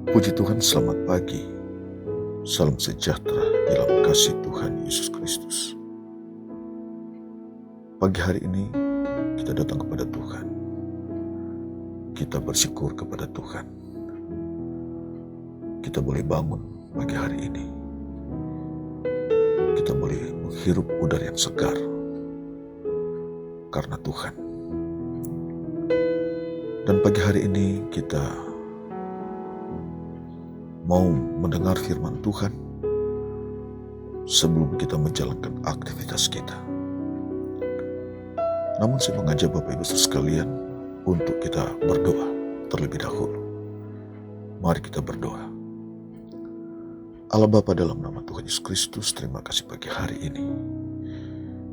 Puji Tuhan, selamat pagi. Salam sejahtera dalam kasih Tuhan Yesus Kristus. Pagi hari ini kita datang kepada Tuhan. Kita bersyukur kepada Tuhan. Kita boleh bangun pagi hari ini. Kita boleh menghirup udara yang segar karena Tuhan. Dan pagi hari ini kita mau mendengar firman Tuhan sebelum kita menjalankan aktivitas kita. Namun saya mengajak Bapak Ibu sekalian untuk kita berdoa terlebih dahulu. Mari kita berdoa. Allah Bapa, dalam nama Tuhan Yesus Kristus, terima kasih pagi hari ini.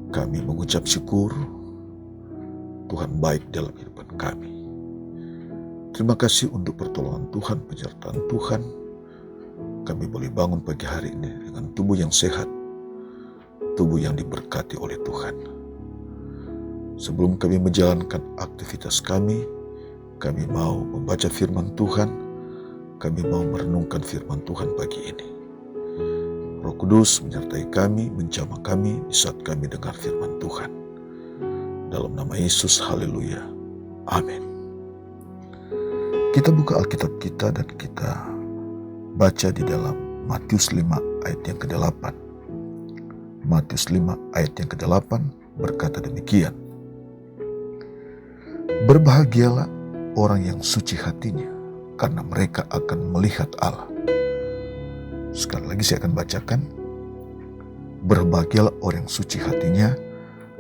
Kami mengucap syukur Tuhan baik dalam kehidupan kami. Terima kasih untuk pertolongan Tuhan, penyertaan Tuhan. Kami boleh bangun pagi hari ini dengan tubuh yang sehat, tubuh yang diberkati oleh Tuhan. Sebelum kami menjalankan aktivitas kami mau membaca firman Tuhan, kami mau merenungkan firman Tuhan pagi ini. Roh Kudus menyertai kami, menjamah kami di saat kami dengar firman Tuhan. Dalam nama Yesus, haleluya, amin. Kita buka Alkitab kita dan kita baca di dalam Matius 5 ayat yang ke-8. Matius 5 ayat yang ke-8 berkata demikian. Berbahagialah orang yang suci hatinya, karena mereka akan melihat Allah. Sekali lagi saya akan bacakan. Berbahagialah orang yang suci hatinya,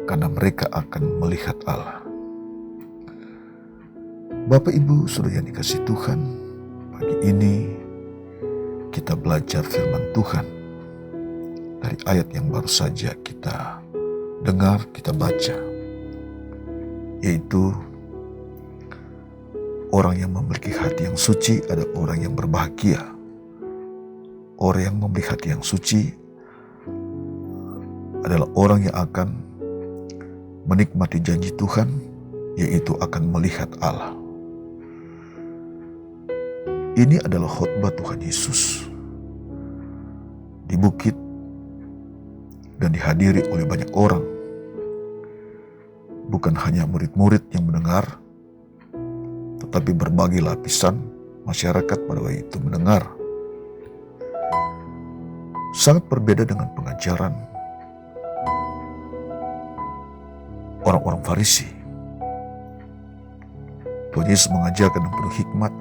karena mereka akan melihat Allah. Bapak Ibu Saudara yang dikasihi Tuhan, pagi ini kita belajar firman Tuhan dari ayat yang baru saja kita dengar, kita baca, yaitu orang yang memiliki hati yang suci adalah orang yang berbahagia. Orang yang memiliki hati yang suci adalah orang yang akan menikmati janji Tuhan, yaitu akan melihat Allah. Ini adalah khotbah Tuhan Yesus di bukit dan dihadiri oleh banyak orang. Bukan hanya murid-murid yang mendengar, tetapi berbagai lapisan masyarakat pada waktu itu mendengar. Sangat berbeda dengan pengajaran orang-orang Farisi. Tuhan Yesus mengajarkan dengan penuh hikmat.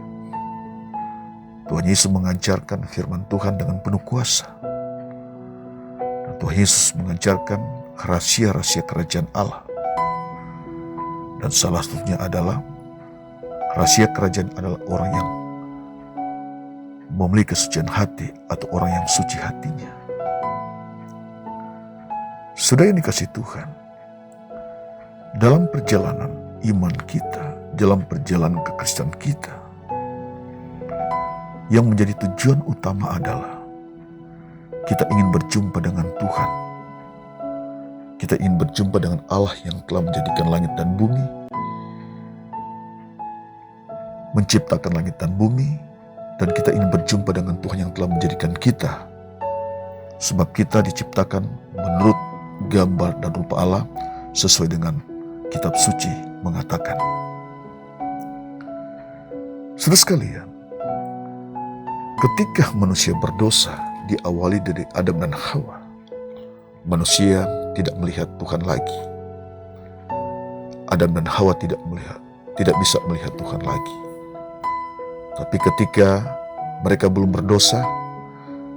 Tuhan Yesus mengajarkan firman Tuhan dengan penuh kuasa. Dan Tuhan Yesus mengajarkan rahasia-rahasia kerajaan Allah. Dan salah satunya adalah rahasia kerajaan adalah orang yang memiliki kesucian hati atau orang yang suci hatinya. Saudara yang dikasihi Tuhan, dalam perjalanan iman kita, dalam perjalanan kekristenan kita, yang menjadi tujuan utama adalah kita ingin berjumpa dengan Tuhan. Kita ingin berjumpa dengan Allah yang telah menjadikan langit dan bumi, menciptakan langit dan bumi, dan kita ingin berjumpa dengan Tuhan yang telah menjadikan kita. Sebab kita diciptakan menurut gambar dan rupa Allah sesuai dengan kitab suci mengatakan. Saudara sekalian, ketika manusia berdosa diawali dari Adam dan Hawa, manusia tidak melihat Tuhan lagi. Adam dan Hawa tidak bisa melihat Tuhan lagi. Tapi ketika mereka belum berdosa,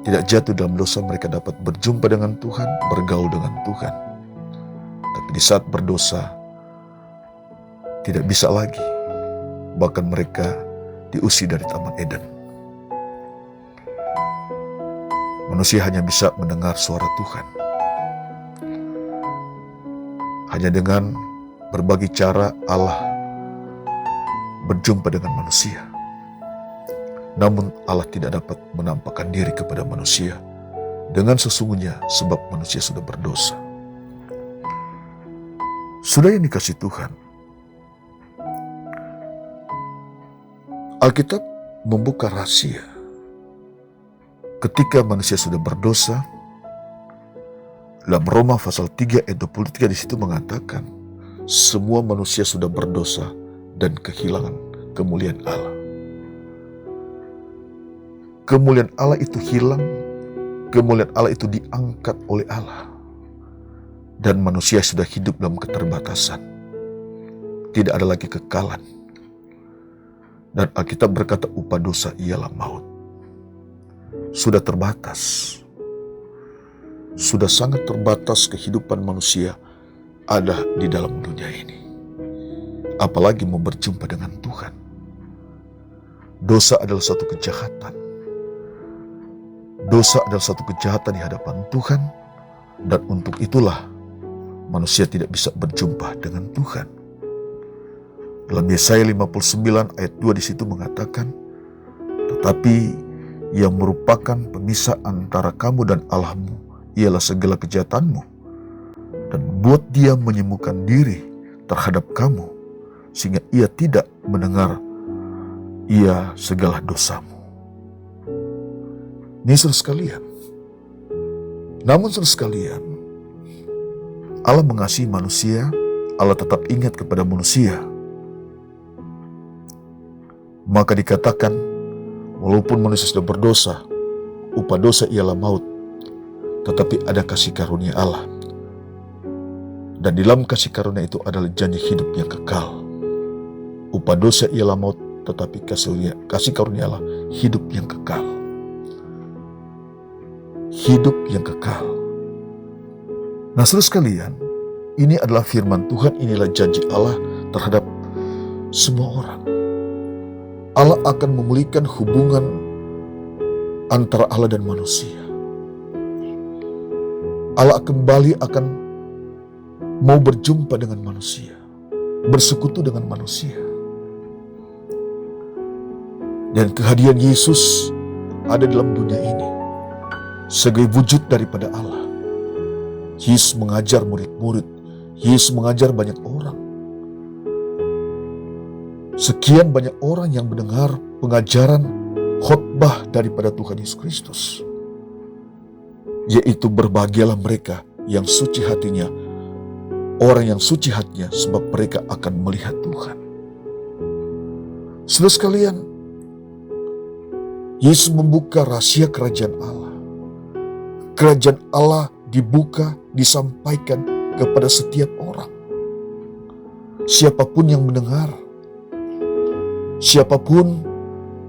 tidak jatuh dalam dosa, mereka dapat berjumpa dengan Tuhan, bergaul dengan Tuhan. Tapi di saat berdosa, tidak bisa lagi. Bahkan mereka diusir dari Taman Eden. Manusia hanya bisa mendengar suara Tuhan. Hanya dengan berbagai cara Allah berjumpa dengan manusia. Namun Allah tidak dapat menampakkan diri kepada manusia dengan sesungguhnya sebab manusia sudah berdosa. Sudah yang dikasihi Tuhan, Alkitab membuka rahasia ketika manusia sudah berdosa, dalam Roma pasal 3 ayat 23 di situ mengatakan, semua manusia sudah berdosa dan kehilangan kemuliaan Allah. Kemuliaan Allah itu hilang, kemuliaan Allah itu diangkat oleh Allah. Dan manusia sudah hidup dalam keterbatasan. Tidak ada lagi kekalan. Dan Alkitab berkata upah dosa ialah maut. Sudah terbatas. Sudah sangat terbatas kehidupan manusia ada di dalam dunia ini. Apalagi mau berjumpa dengan Tuhan. Dosa adalah satu kejahatan. Dosa adalah satu kejahatan di hadapan Tuhan. Dan untuk itulah manusia tidak bisa berjumpa dengan Tuhan. Dalam Yesaya 59 ayat 2 di situ mengatakan, tetapi yang merupakan pemisah antara kamu dan Allahmu ialah segala kejahatanmu, dan buat dia menyembuhkan diri terhadap kamu, sehingga ia tidak mendengar ia segala dosamu. Ini saudara sekalian. Namun saudara sekalian, Allah mengasihi manusia, Allah tetap ingat kepada manusia. Maka dikatakan, walaupun manusia sudah berdosa, upah dosa ialah maut, tetapi ada kasih karunia Allah. Dan di dalam kasih karunia itu adalah janji hidup yang kekal. Upah dosa ialah maut, tetapi kasih karunia Allah hidup yang kekal. Hidup yang kekal. Nah saudara sekalian, ini adalah firman Tuhan, inilah janji Allah terhadap semua orang. Allah akan memulihkan hubungan antara Allah dan manusia. Allah kembali akan mau berjumpa dengan manusia, bersekutu dengan manusia. Dan kehadiran Yesus ada dalam dunia ini sebagai wujud daripada Allah. Yesus mengajar murid-murid, Yesus mengajar banyak orang. Sekian banyak orang yang mendengar pengajaran khotbah daripada Tuhan Yesus Kristus. Yaitu berbahagialah mereka yang suci hatinya, orang yang suci hatinya, sebab mereka akan melihat Tuhan. Saudara sekalian, Yesus membuka rahasia kerajaan Allah. Kerajaan Allah dibuka, disampaikan kepada setiap orang. Siapapun yang mendengar, siapapun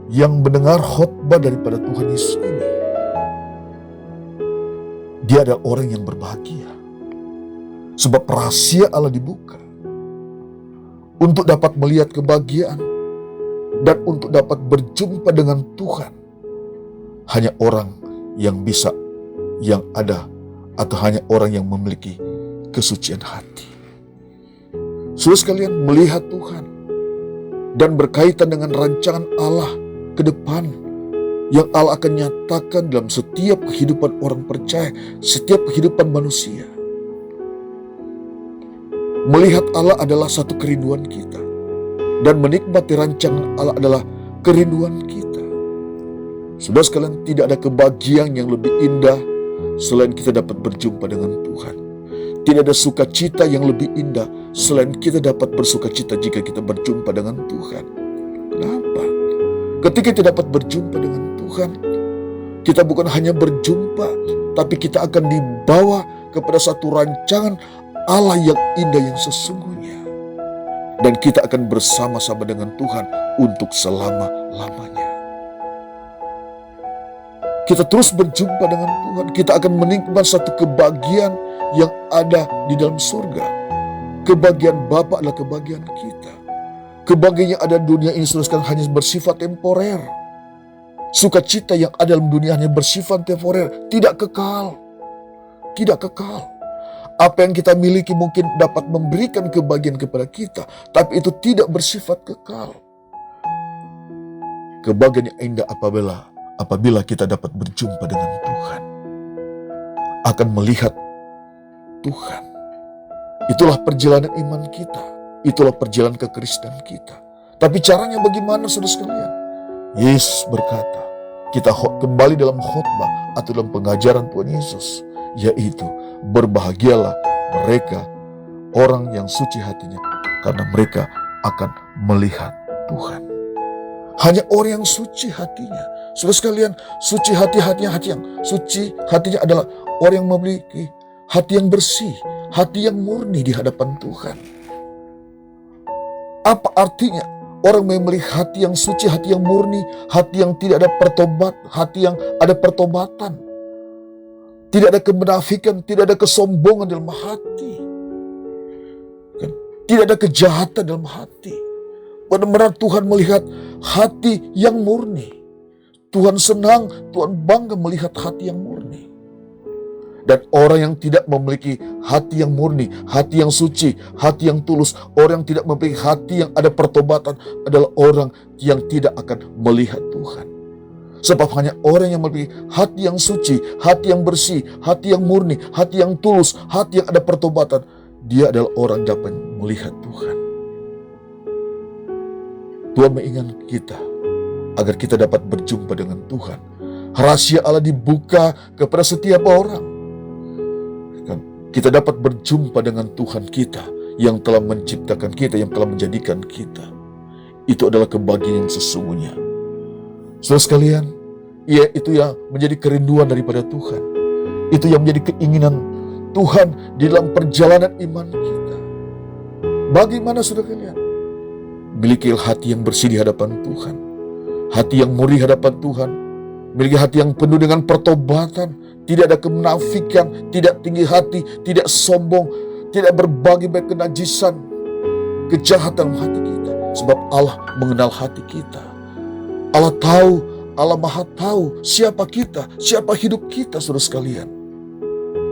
yang mendengar khotbah daripada Tuhan Yesus ini, dia adalah orang yang berbahagia. Sebab rahasia Allah dibuka untuk dapat melihat kebahagiaan dan untuk dapat berjumpa dengan Tuhan. Hanya orang yang bisa, yang ada, atau hanya orang yang memiliki kesucian hati. Saudara sekalian, melihat Tuhan dan berkaitan dengan rancangan Allah ke depan yang Allah akan nyatakan dalam setiap kehidupan orang percaya, setiap kehidupan manusia. Melihat Allah adalah satu kerinduan kita, dan menikmati rancangan Allah adalah kerinduan kita. Saudara sekalian, tidak ada kebahagiaan yang lebih indah selain kita dapat berjumpa dengan Tuhan. Tidak ada sukacita yang lebih indah selain kita dapat bersukacita jika kita berjumpa dengan Tuhan. Kenapa? Ketika kita dapat berjumpa dengan Tuhan, kita bukan hanya berjumpa, tapi kita akan dibawa kepada satu rancangan Allah yang indah, yang sesungguhnya. Dan kita akan bersama-sama dengan Tuhan untuk selama-lamanya. Kita terus berjumpa dengan Tuhan, kita akan menikmati satu kebahagiaan yang ada di dalam surga. Kebahagiaan Bapa adalah kebahagiaan kita. Kebahagiaan yang ada di dunia ini seharusnya hanya bersifat temporer. Sukacita yang ada dalam dunia hanya bersifat temporer, tidak kekal. Tidak kekal. Apa yang kita miliki mungkin dapat memberikan kebahagiaan kepada kita, tapi itu tidak bersifat kekal. Kebahagiaan yang indah apabila kita dapat berjumpa dengan Tuhan, akan melihat Tuhan. Itulah perjalanan iman kita, itulah perjalanan kekristenan kita. Tapi caranya bagaimana, saudara sekalian? Yesus berkata, kita kembali dalam khotbah atau dalam pengajaran Tuhan Yesus, yaitu berbahagialah mereka orang yang suci hatinya, karena mereka akan melihat Tuhan. Hanya orang yang suci hatinya. Saudara sekalian, suci hati-hatinya, hati yang suci hatinya adalah orang yang memiliki hati yang bersih, hati yang murni di hadapan Tuhan. Apa artinya orang memiliki hati yang suci, hati yang murni, hati yang tidak ada hati yang ada pertobatan. Tidak ada kemunafikan, tidak ada kesombongan dalam hati. Tidak ada kejahatan dalam hati. Benar-benar Tuhan melihat hati yang murni. Tuhan senang, Tuhan bangga melihat hati yang murni. Dan orang yang tidak memiliki hati yang murni, hati yang suci, hati yang tulus, orang yang tidak memiliki hati yang ada pertobatan adalah orang yang tidak akan melihat Tuhan. Sebab hanya orang yang memiliki hati yang suci, hati yang bersih, hati yang murni, hati yang tulus, hati yang ada pertobatan, dia adalah orang yang dapat melihat Tuhan. Tuhan mengingatkan kita agar kita dapat berjumpa dengan Tuhan. Rahasia Allah dibuka kepada setiap orang. Kita dapat berjumpa dengan Tuhan kita yang telah menciptakan kita, yang telah menjadikan kita. Itu adalah kebahagiaan yang sesungguhnya. Saudara sekalian, itu yang menjadi kerinduan daripada Tuhan. Itu yang menjadi keinginan Tuhan di dalam perjalanan iman kita. Bagaimana saudara sekalian? Miliki hati yang bersih di hadapan Tuhan. Hati yang murni di hadapan Tuhan. Miliki hati yang penuh dengan pertobatan. Tidak ada kemunafikan, tidak tinggi hati, tidak sombong, tidak berbagi baik kenajisan, kejahatan dalam hati kita. Sebab Allah mengenal hati kita. Allah tahu, Allah maha tahu siapa kita, siapa hidup kita, saudara sekalian.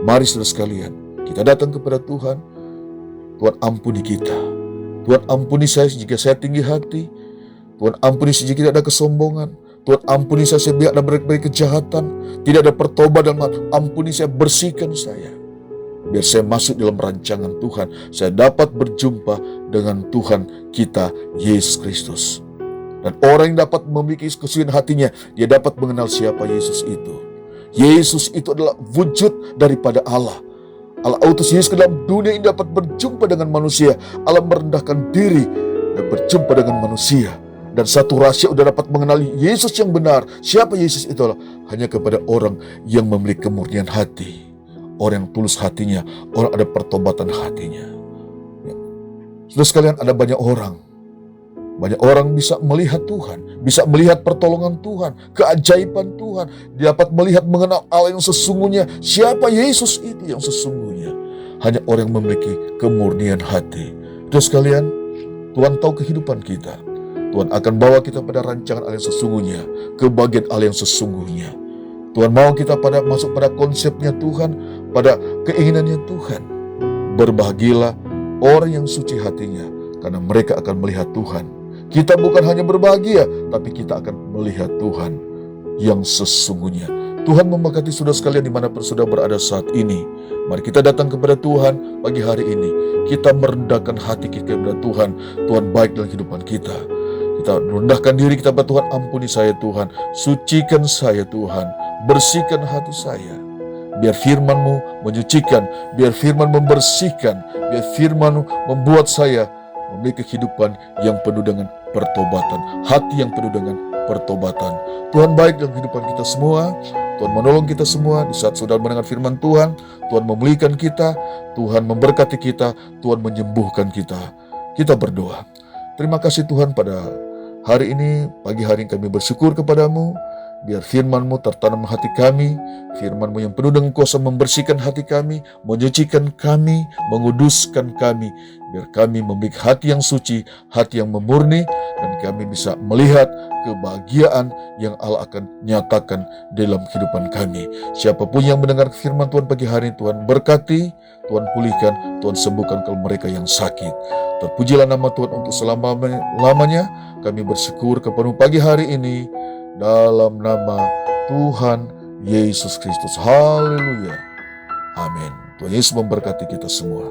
Mari saudara sekalian, kita datang kepada Tuhan. Tuhan ampuni kita. Tuhan ampuni saya jika saya tinggi hati. Tuhan ampuni saya jika tidak ada kesombongan. Tuhan ampuni saya biar ada berbagai kejahatan, tidak ada pertobatan dalam hati. Ampuni saya, bersihkan saya. Biar saya masuk dalam rancangan Tuhan. Saya dapat berjumpa dengan Tuhan kita, Yesus Kristus. Dan orang yang dapat memiliki kesucian hatinya, dia dapat mengenal siapa Yesus itu. Yesus itu adalah wujud daripada Allah. Allah utus Yesus ke dalam dunia ini dapat berjumpa dengan manusia. Allah merendahkan diri dan berjumpa dengan manusia. Dan satu rahasia sudah dapat mengenali Yesus yang benar. Siapa Yesus itu? Hanya kepada orang yang memiliki kemurnian hati. Orang yang tulus hatinya. Orang ada pertobatan hatinya. Saudara sekalian, ada banyak orang. Banyak orang bisa melihat Tuhan. Bisa melihat pertolongan Tuhan. Keajaiban Tuhan. Dia dapat melihat mengenal Allah yang sesungguhnya. Siapa Yesus itu yang sesungguhnya? Hanya orang yang memiliki kemurnian hati. Saudara sekalian, Tuhan tahu kehidupan kita. Tuhan akan bawa kita pada rancangan Allah yang sesungguhnya, kebahagiaan Allah yang sesungguhnya. Tuhan mau kita masuk pada konsepnya Tuhan, pada keinginannya Tuhan. Berbahagialah orang yang suci hatinya, karena mereka akan melihat Tuhan. Kita bukan hanya berbahagia, tapi kita akan melihat Tuhan yang sesungguhnya. Tuhan memberkati saudara sekalian dimanapun saudara berada saat ini. Mari kita datang kepada Tuhan pagi hari ini. Kita merendahkan hati kita kepada Tuhan. Tuhan baik dalam kehidupan kita. Kita rendahkan diri kita kepada Tuhan. Ampuni saya Tuhan, sucikan saya Tuhan, bersihkan hati saya. Biar firman-Mu menyucikan, biar firman membersihkan, biar firman-Mu membuat saya memiliki kehidupan yang penuh dengan pertobatan, hati yang penuh dengan pertobatan. Tuhan baik dalam kehidupan kita semua. Tuhan menolong kita semua di saat saudara mendengar firman Tuhan. Tuhan memulihkan kita, Tuhan memberkati kita, Tuhan menyembuhkan kita. Kita berdoa. Terima kasih Tuhan, pada hari ini, pagi hari ini kami bersyukur kepadamu. Biar firman-Mu tertanam hati kami, firman-Mu yang penuh dengan kuasa membersihkan hati kami, menyucikan kami, menguduskan kami. Biar kami memiliki hati yang suci, hati yang memurni, dan kami bisa melihat kebahagiaan yang Allah akan nyatakan dalam kehidupan kami. Siapapun yang mendengar firman Tuhan pagi hari ini, Tuhan berkati, Tuhan pulihkan, Tuhan sembuhkan kalau mereka yang sakit. Terpujilah nama Tuhan untuk selama-lamanya. Kami bersyukur kepada pagi hari ini dalam nama Tuhan Yesus Kristus. Haleluya. Amin. Tuhan Yesus memberkati kita semua.